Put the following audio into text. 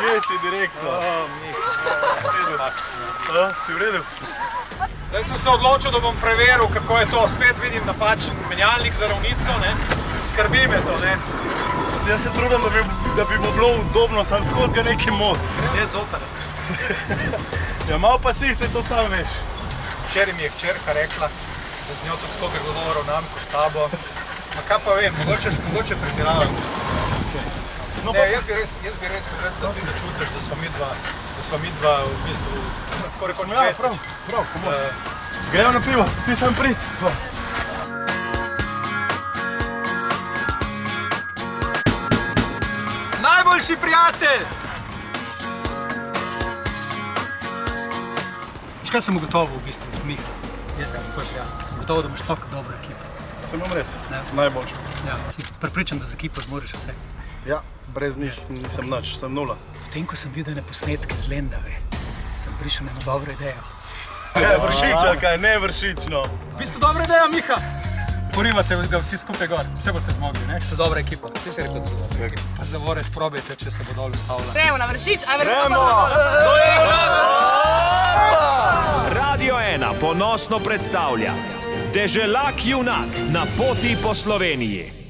Kje si direktor? Si v redu? Zdaj sem se odločil, da bom preveril, kako je to. Spet vidim napačen menjalnik za ravnico, ne. Skrbi me to, ne. Jaz se trudim, da bi mu bilo udobno, sam skozi ga nekaj mod. Ne zotar. Ja, malo pa si, se to sam veš. Včeraj mi je hčerka rekla, da z njo tudi tako grdo ravnam kot s tabo. Ma kaj pa vem, mogoče pretiravam. Ne, jaz bi res rad, da ti začutiš, da sva mi dva v bistvu, tako rekoč pesnič. Prav, komod. Gremo na pivo, ti sam prid. Najboljši prijatelj! Veš kaj sem ugotovil v bistvu, Miha? Jaz, kaj sem tvoj prijatelj, sem ugotovil, da imaš tako dobro ekipo. Sem vam res, najboljši. Ja, si prepričan, da z ekipo zmoriš vse. Ja, brez njih nisem nič, sem nula. Potem, ko sem videl posnetke z Lendave, sem prišel na eno dobro idejo. Kaj, Vršič ali kaj? Ne Vršič, no. V bistvu dobra ideja, Miha! Porivate ga vsi skupaj gor, vse boste zmogli, ne? Ste dobra ekipa. Ti si rekel, da ste dobra ekipa. Pa zavore sprobajte, če se bo dol ustavila. Gremo na Vršič, aj Gremo! Radio 1 ponosno predstavlja Deželak junak na poti po Sloveniji.